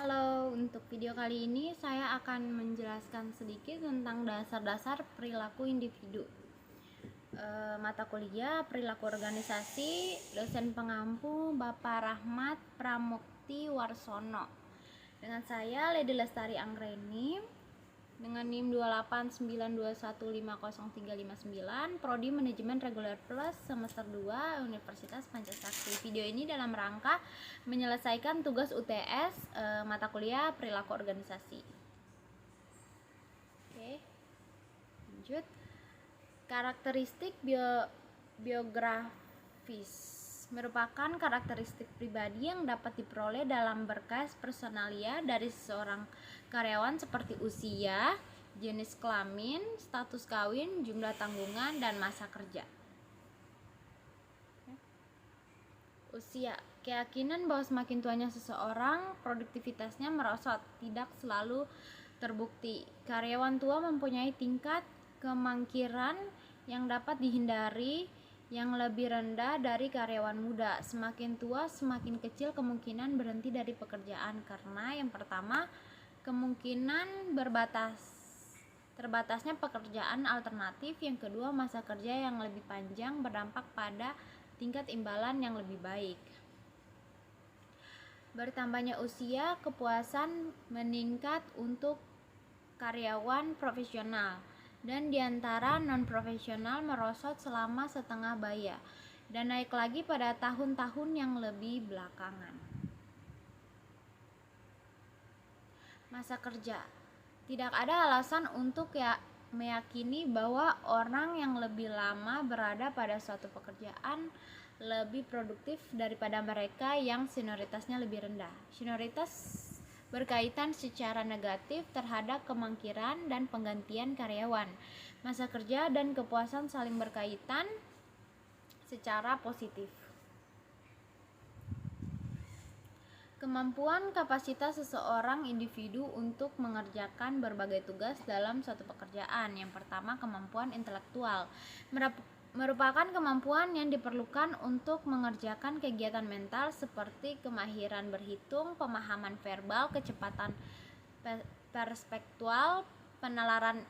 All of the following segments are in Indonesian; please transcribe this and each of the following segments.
Halo, untuk video kali ini saya akan menjelaskan sedikit tentang dasar-dasar perilaku individu. Mata kuliah perilaku organisasi, dosen pengampu Bapak Rahmat Pramukti Warsono. Dengan saya Lady Lestari Anggreni dengan NIM 289215039, Prodi Manajemen Reguler Plus semester 2 Universitas Pancasakti. Video ini dalam rangka menyelesaikan tugas UTS mata kuliah perilaku organisasi. Oke, lanjut. Karakteristik biografis merupakan karakteristik pribadi yang dapat diperoleh dalam berkas personalia dari seseorang karyawan seperti usia, jenis kelamin, status kawin, jumlah tanggungan, dan masa kerja. Usia, keyakinan bahwa semakin tuanya seseorang, produktivitasnya merosot, tidak selalu terbukti. Karyawan tua mempunyai tingkat kemangkiran yang dapat dihindari yang lebih rendah dari karyawan muda. Semakin tua, semakin kecil kemungkinan berhenti dari pekerjaan karena yang pertama, kemungkinan terbatasnya pekerjaan alternatif. Yang kedua, masa kerja yang lebih panjang berdampak pada tingkat imbalan yang lebih baik. Bertambahnya usia, kepuasan meningkat untuk karyawan profesional, dan diantara non-profesional merosot selama setengah baya dan naik lagi pada tahun-tahun yang lebih belakangan. Masa kerja, tidak ada alasan untuk meyakini bahwa orang yang lebih lama berada pada suatu pekerjaan lebih produktif daripada mereka yang senioritasnya lebih rendah. Senioritas berkaitan secara negatif terhadap kemangkiran dan penggantian karyawan. Masa kerja dan kepuasan saling berkaitan secara positif. Kemampuan kapasitas seseorang individu untuk mengerjakan berbagai tugas dalam suatu pekerjaan. Yang pertama, kemampuan intelektual merupakan kemampuan yang diperlukan untuk mengerjakan kegiatan mental seperti kemahiran berhitung, pemahaman verbal, kecepatan perspektual, penalaran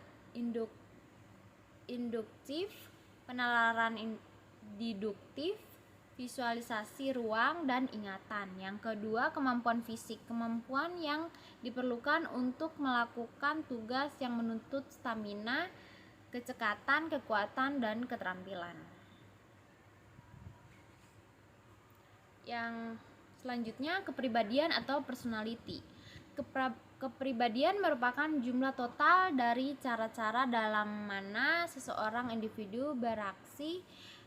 induktif, penalaran deduktif, visualisasi ruang, dan ingatan. Yang kedua, kemampuan fisik, kemampuan yang diperlukan untuk melakukan tugas yang menuntut stamina, kecekatan, kekuatan, dan keterampilan. Yang selanjutnya, kepribadian atau personality. Kepribadian merupakan jumlah total dari cara-cara dalam mana seseorang individu beraksi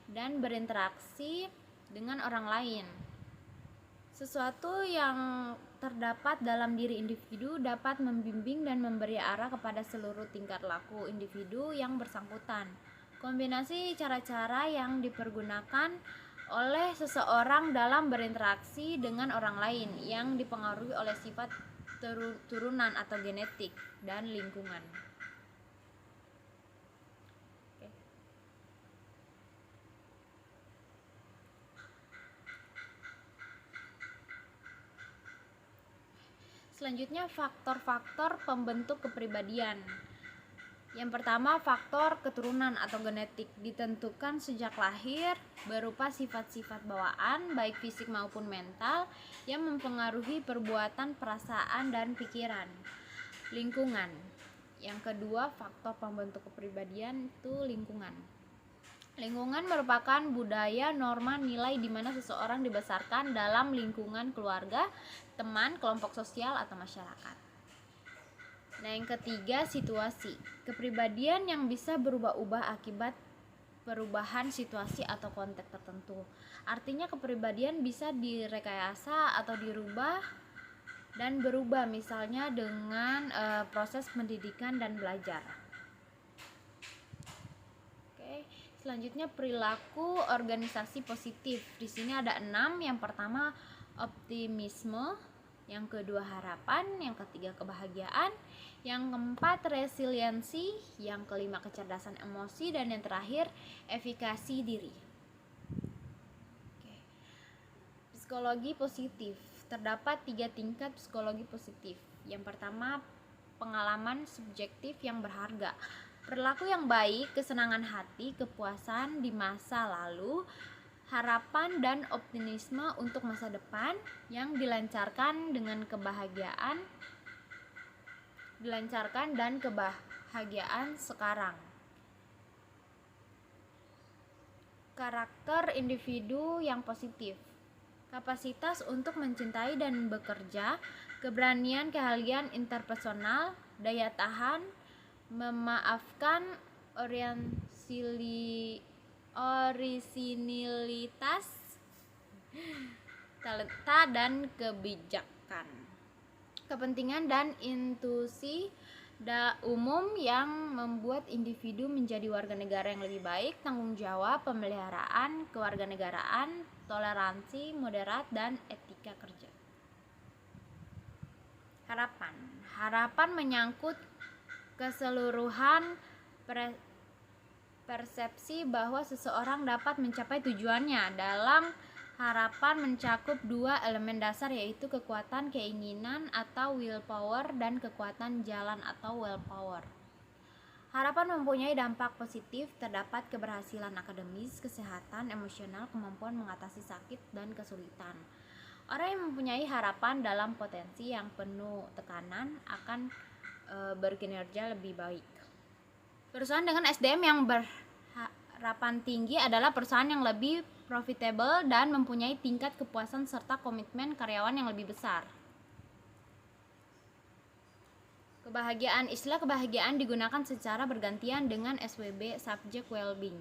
dan berinteraksi dengan orang lain. Sesuatu yang terdapat dalam diri individu dapat membimbing dan memberi arah kepada seluruh tingkat laku individu yang bersangkutan. Kombinasi cara-cara yang dipergunakan oleh seseorang dalam berinteraksi dengan orang lain yang dipengaruhi oleh sifat turunan atau genetik dan lingkungan. Selanjutnya, faktor-faktor pembentuk kepribadian. Yang pertama, faktor keturunan atau genetik ditentukan sejak lahir berupa sifat-sifat bawaan baik fisik maupun mental yang mempengaruhi perbuatan, perasaan, dan pikiran. Lingkungan. Yang kedua, faktor pembentuk kepribadian itu lingkungan. Lingkungan merupakan budaya, norma, nilai di mana seseorang dibesarkan dalam lingkungan keluarga, teman, kelompok sosial, atau masyarakat. Nah, yang ketiga, situasi. Kepribadian yang bisa berubah-ubah akibat perubahan situasi atau konteks tertentu. Artinya kepribadian bisa direkayasa atau dirubah dan berubah, misalnya dengan proses pendidikan dan belajar. Selanjutnya, perilaku organisasi positif. Di sini ada 6. Yang pertama, optimisme. Yang kedua, harapan. Yang ketiga, kebahagiaan. Yang keempat, resiliensi. Yang kelima, kecerdasan emosi. Dan yang terakhir, efikasi diri. Psikologi positif. terdapat 3 tingkat psikologi positif. Yang pertama, pengalaman subjektif yang berharga. Perilaku yang baik, kesenangan hati, kepuasan di masa lalu, harapan dan optimisme untuk masa depan yang dilancarkan dan kebahagiaan sekarang. Karakter individu yang positif. Kapasitas untuk mencintai dan bekerja, keberanian, keahlian interpersonal, daya tahan, memaafkan, orisinilitas, talenta dan kebijakan. Kepentingan dan intuisi umum yang membuat individu menjadi warga negara yang lebih baik, tanggung jawab, pemeliharaan, kewarganegaraan, toleransi, moderat, dan etika kerja. Harapan menyangkut keseluruhan persepsi bahwa seseorang dapat mencapai tujuannya. Dalam harapan mencakup 2 elemen dasar, yaitu kekuatan keinginan atau willpower dan kekuatan jalan atau willpower. Harapan mempunyai dampak positif, terdapat keberhasilan akademis, kesehatan, emosional, kemampuan mengatasi sakit dan kesulitan. Orang yang mempunyai harapan dalam potensi yang penuh tekanan akan berkinerja lebih baik. Perusahaan dengan SDM yang berharapan tinggi adalah perusahaan yang lebih profitable dan mempunyai tingkat kepuasan serta komitmen karyawan yang lebih besar. Istilah kebahagiaan digunakan secara bergantian dengan SWB, subject well-being,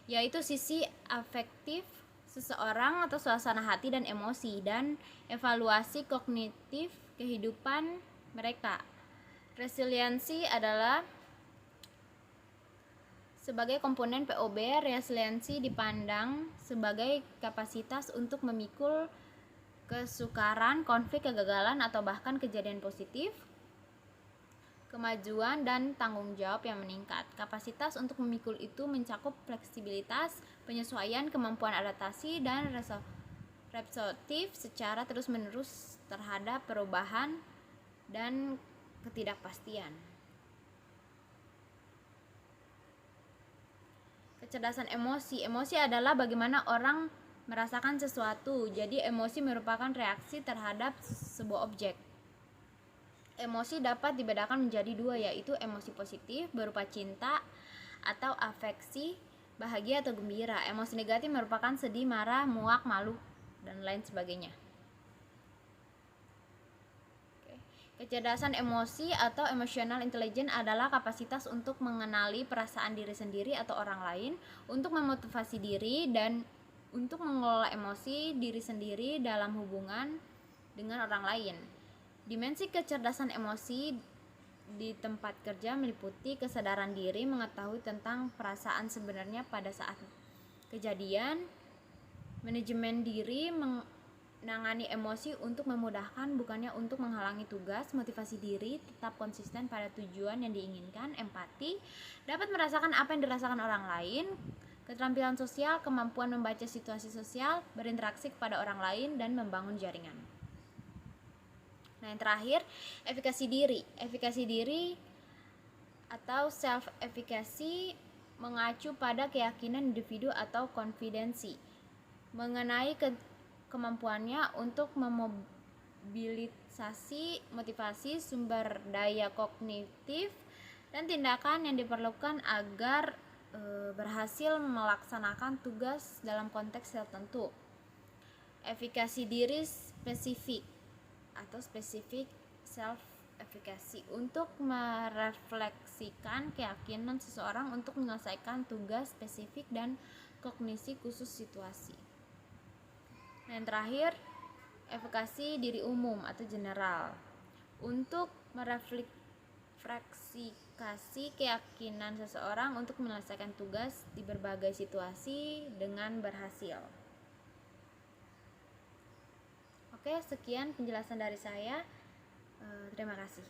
yaitu sisi afektif seseorang atau suasana hati dan emosi, dan evaluasi kognitif kehidupan mereka. Resiliensi adalah sebagai komponen POB. Resiliensi dipandang sebagai kapasitas untuk memikul kesukaran, konflik, kegagalan, atau bahkan kejadian positif, kemajuan, dan tanggung jawab yang meningkat. Kapasitas untuk memikul itu mencakup fleksibilitas, penyesuaian, kemampuan adaptasi, dan responsif secara terus-menerus terhadap perubahan dan ketidakpastian. Kecerdasan emosi. Emosi adalah bagaimana orang merasakan sesuatu. Jadi emosi merupakan reaksi terhadap sebuah objek. Emosi dapat dibedakan menjadi 2, yaitu emosi positif berupa cinta atau afeksi, bahagia atau gembira. Emosi negatif merupakan sedih, marah, muak, malu, dan lain sebagainya. Kecerdasan emosi atau emotional intelligence adalah kapasitas untuk mengenali perasaan diri sendiri atau orang lain, untuk memotivasi diri, dan untuk mengelola emosi diri sendiri dalam hubungan dengan orang lain. Dimensi kecerdasan emosi di tempat kerja meliputi kesadaran diri, mengetahui tentang perasaan sebenarnya pada saat kejadian, manajemen diri, menangani emosi untuk memudahkan bukannya untuk menghalangi tugas, motivasi diri, tetap konsisten pada tujuan yang diinginkan, empati, dapat merasakan apa yang dirasakan orang lain, keterampilan sosial, kemampuan membaca situasi sosial, berinteraksi kepada orang lain, dan membangun jaringan. Nah, yang terakhir, efikasi diri. Efikasi diri atau self-efficacy mengacu pada keyakinan individu atau konfidensi mengenai kemampuannya untuk memobilisasi motivasi, sumber daya kognitif, dan tindakan yang diperlukan agar berhasil melaksanakan tugas dalam konteks tertentu. Efikasi diri spesifik atau spesifik self-efficacy untuk merefleksikan keyakinan seseorang untuk menyelesaikan tugas spesifik dan kognisi khusus situasi. Yang terakhir, efikasi diri umum atau general untuk merefleksikan keyakinan seseorang untuk menyelesaikan tugas di berbagai situasi dengan berhasil. Oke, sekian penjelasan dari saya. Terima kasih.